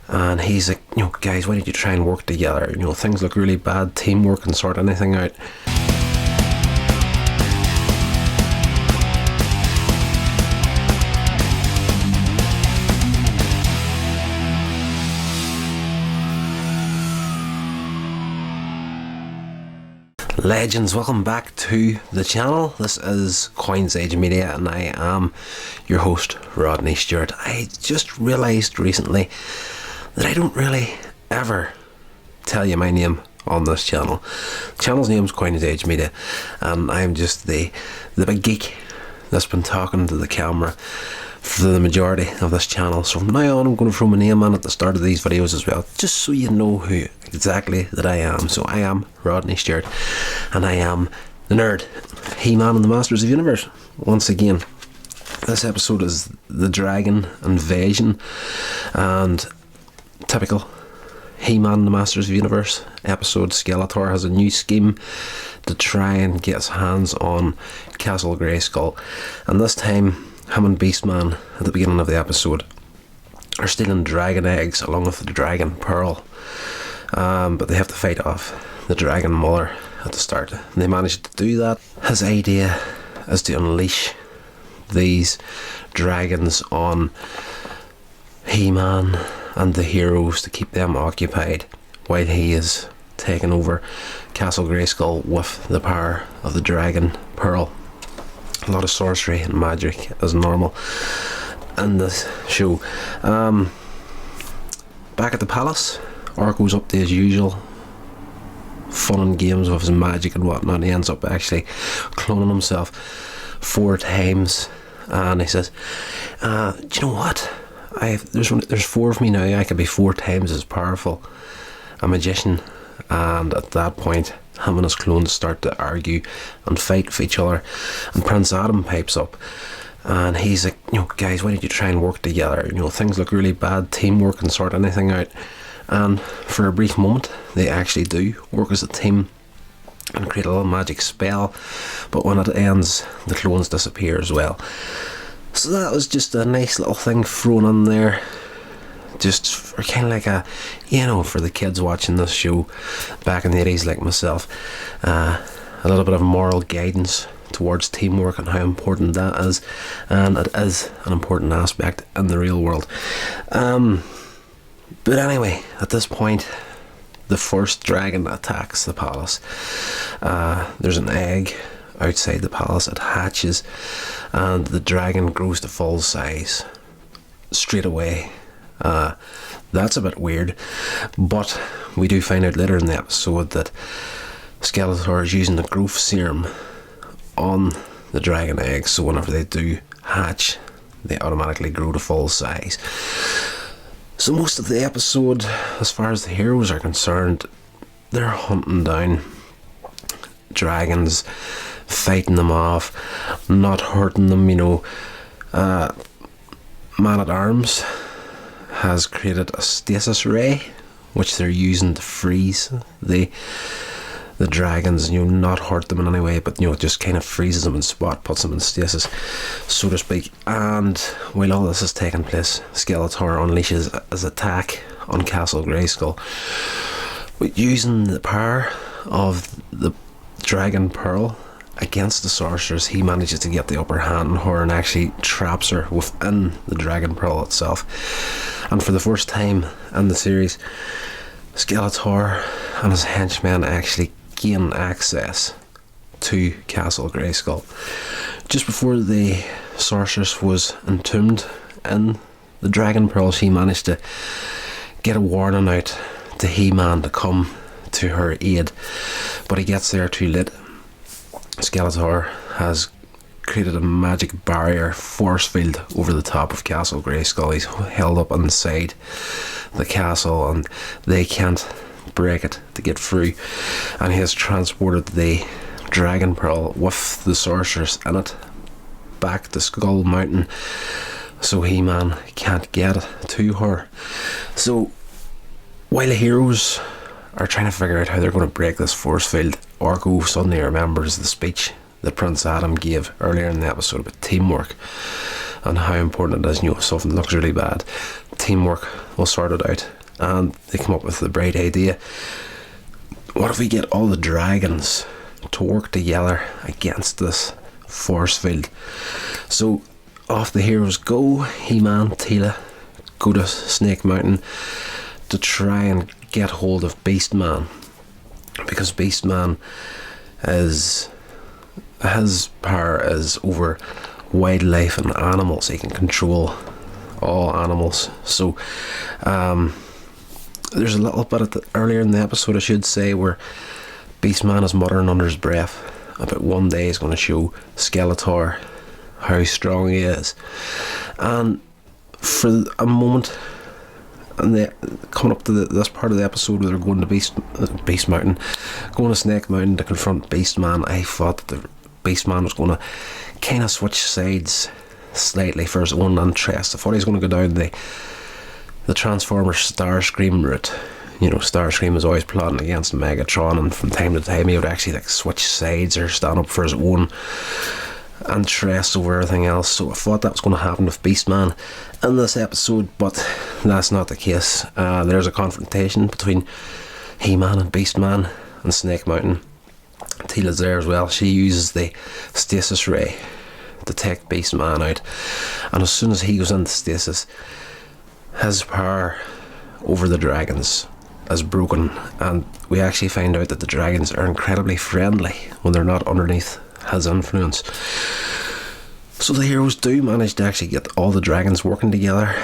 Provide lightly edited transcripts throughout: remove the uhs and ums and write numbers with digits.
And he's like, guys, why don't you try and work together? Things look really bad. Teamwork can sort anything out. Legends, welcome back to the channel. This is Coins Age Media and I am your host, Rodney Stewart. I just realised recently that I don't really ever tell you my name on this channel. The channel's name is Coins Age Media and I'm just the big geek that's been talking to the camera for the majority of this channel. So from now on I'm going to throw my name on at the start of these videos as well, just so you know who exactly that I am. So I am Rodney Stewart and I am the nerd, Heman and the Masters of the Universe. Once again, this episode is the Dragon Invasion, and typical Heman and the Masters of the Universe episode, Skeletor has a new scheme to try and get his hands on Castle Greyskull, and this time him and Beastman at the beginning of the episode are stealing dragon eggs along with the dragon pearl, but they have to fight off the dragon mother at the start, and they manage to do that. His idea is to unleash these dragons on Heman and the heroes to keep them occupied while he is taking over Castle Greyskull with the power of the dragon pearl. A lot of sorcery and magic as normal in this show. Back at the palace, Orko's up to his usual fun and games with his magic and whatnot. He ends up actually cloning himself 4 times, and he says, do you know what? There's 4 of me now. I could be 4 times as powerful a magician. And at that point, him and his clones start to argue and fight with each other, and Prince Adam pipes up and he's like, guys, why don't you try and work together? Things look really bad. Teamwork can sort anything out. And for a brief moment they actually do work as a team and create a little magic spell, but when it ends the clones disappear as well. So that was just a nice little thing thrown in there, just for kind of like a, for the kids watching this show back in the 80s like myself, a little bit of moral guidance towards teamwork and how important that is, and it is an important aspect in the real world. But anyway, at this point the first dragon attacks the palace. There's an egg outside the palace. It hatches and the dragon grows to full size straight away. That's a bit weird, but we do find out later in the episode that Skeletor is using the growth serum on the dragon eggs, so whenever they do hatch they automatically grow to full size. So most of the episode, as far as the heroes are concerned, they're hunting down dragons, fighting them off, not hurting them. Man-at-Arms has created a stasis ray which they're using to freeze the dragons, not hurt them in any way, but it just kind of freezes them in spot, puts them in stasis, so to speak. And while all this is taking place, Skeletor unleashes his attack on Castle Greyskull. But using the power of the dragon pearl against the sorceress, he manages to get the upper hand on her and actually traps her within the dragon pearl itself. And for the first time in the series, Skeletor and his henchmen actually gain access to Castle Greyskull. Just before the sorceress was entombed in the dragon pearl, she managed to get a warning out to Heman to come to her aid, but he gets there too late. Skeletor has created a magic barrier force field over the top of Castle Greyskull. He's held up inside the castle and they can't break it to get through, and he has transported the dragon pearl with the sorceress in it back to Skull Mountain, so He-Man can't get it to her. So while the heroes are trying to figure out how they're going to break this force field, Orko suddenly remembers the speech that Prince Adam gave earlier in the episode about teamwork, and how important it is, if something looks really bad, teamwork will sort it out. And they come up with the bright idea, what if we get all the dragons to work together against this force field? So off the heroes go. Heman, Teela go to Snake Mountain to try and get hold of Beastman, because Beastman his power is over wildlife and animals. He can control all animals. So there's a little bit earlier in the episode, I should say, where Beastman is muttering under his breath about one day he's going to show Skeletor how strong he is. And for a moment, and coming up to this part of the episode where they're going to Beast Mountain, going to Snake Mountain to confront Beastman, I thought that the Beastman was going to kind of switch sides slightly for his own interest. I thought he was going to go down the Transformers Starscream route. Starscream is always plotting against Megatron, and from time to time he would actually switch sides or stand up for his own interest over everything else. So I thought that was going to happen with Beastman in this episode, but that's not the case. There's a confrontation between Heman and Beastman and Snake Mountain. Teela's there as well. She uses the stasis ray to take Beastman out, and as soon as he goes into stasis, his power over the dragons is broken, and we actually find out that the dragons are incredibly friendly when they're not underneath his influence. So the heroes do manage to actually get all the dragons working together.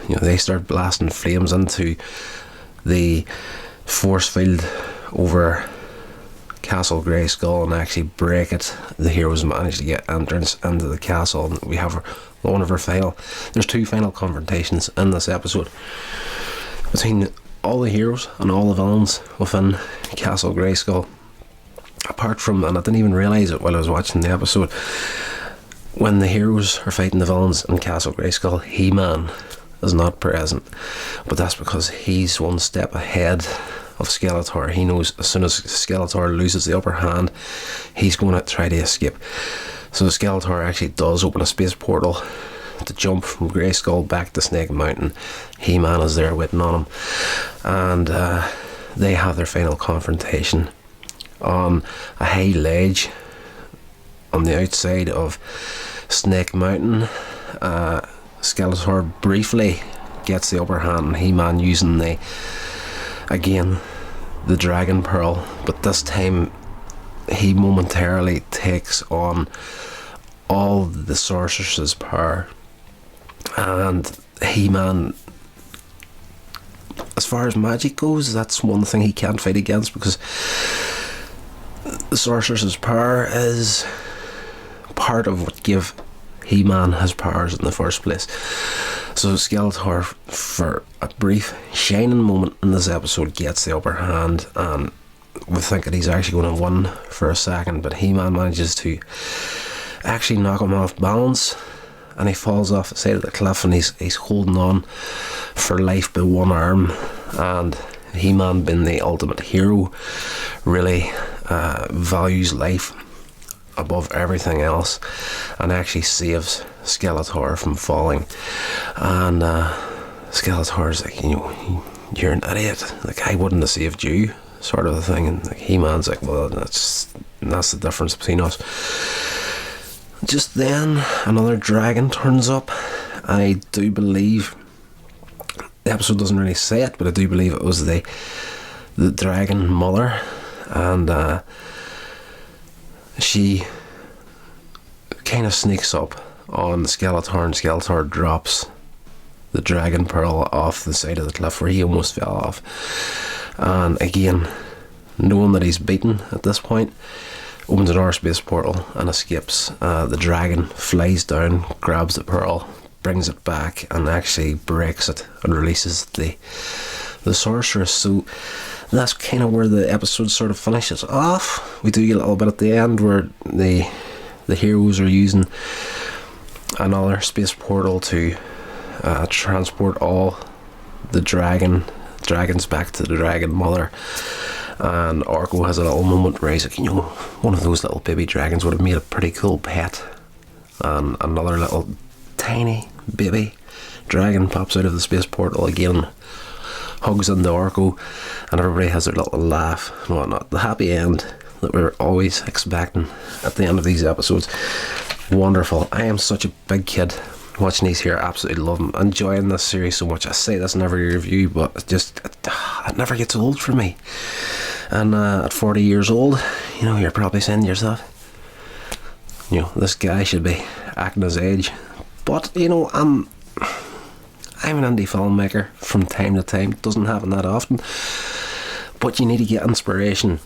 They start blasting flames into the force field over Castle Greyskull and actually break it. The heroes manage to get entrance into the castle, and we have one of our there's two final confrontations in this episode between all the heroes and all the villains within Castle Greyskull. Apart from, and I didn't even realise it while I was watching the episode, when the heroes are fighting the villains in Castle Greyskull, Heman is not present, but that's because he's one step ahead of Skeletor. He knows as soon as Skeletor loses the upper hand, he's going to try to escape. So Skeletor actually does open a space portal to jump from Grayskull back to Snake Mountain. Heman is there waiting on him, and they have their final confrontation on a high ledge on the outside of Snake Mountain. Skeletor briefly gets the upper hand, and Heman using the Dragon Pearl, but this time he momentarily takes on all the sorceress's power, and Heman, as far as magic goes, that's one thing he can't fight against, because the sorceress's power is part of what gave Heman his powers in the first place. So Skeletor, for a brief shining moment in this episode, gets the upper hand, and we think that he's actually going to win for a second, but Heman manages to actually knock him off balance, and he falls off the side of the cliff, and he's holding on for life by one arm. And Heman, being the ultimate hero, really values life above everything else, and actually saves Skeletor from falling. And Skeletor's like, you're an idiot, I wouldn't have saved you, sort of a thing. And He-Man's like, well, that's the difference between us. Just then another dragon turns up. I do believe, the episode doesn't really say it, but I do believe it was the dragon mother, and she kind of sneaks up on Skeletor, and Skeletor drops the dragon pearl off the side of the cliff where he almost fell off. And again, knowing that he's beaten at this point, opens another space portal and escapes. The dragon flies down, grabs the pearl, brings it back, and actually breaks it and releases the sorceress. So that's kind of where the episode sort of finishes off. We do get a little bit at the end where the heroes are using another space portal to transport all the dragons back to the dragon mother. And Orko has a little moment where he's like, one of those little baby dragons would have made a pretty cool pet. And another little tiny baby dragon pops out of the space portal again, hugs into Orko, and everybody has their little laugh and whatnot. The happy end that we're always expecting at the end of these episodes. Wonderful. I am such a big kid watching these here. Absolutely love them. Enjoying this series so much. I say this in every review, but it never gets old for me. And at 40 years old, you're probably saying to yourself, this guy should be acting his age. But I'm an indie filmmaker from time to time. It doesn't happen that often, but you need to get inspiration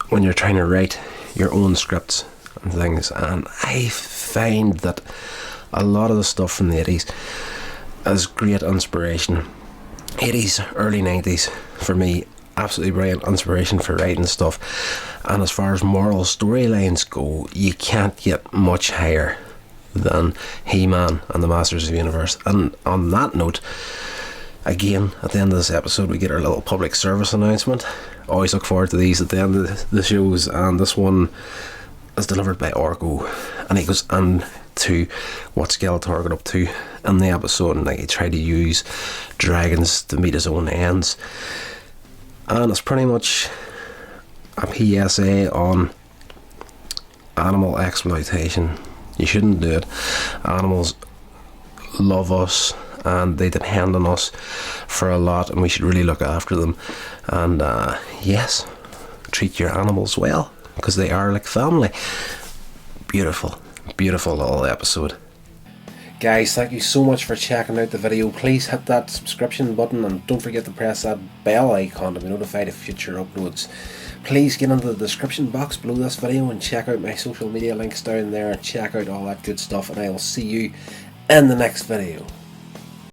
when you're trying to write your own scripts and things. And I find that a lot of the stuff from the 80s is great inspiration. 80s, early 90s for me, absolutely brilliant inspiration for writing stuff. And as far as moral storylines go, you can't get much higher than Heman and the Masters of the Universe. And on that note, again, at the end of this episode, we get our little public service announcement. Always look forward to these at the end of the shows, and this one is delivered by Orko, and he goes into what Skeletor got up to in the episode, and he tried to use dragons to meet his own ends. And it's pretty much a PSA on animal exploitation. You shouldn't do it. Animals love us and they depend on us for a lot, and we should really look after them. And yes, treat your animals well, because they are like family. Beautiful little episode. Guys, thank you so much for checking out the video. Please hit that subscription button and don't forget to press that bell icon to be notified of future uploads. Please get into the description box below this video and check out my social media links down there, and check out all that good stuff, and I will see you in the next video.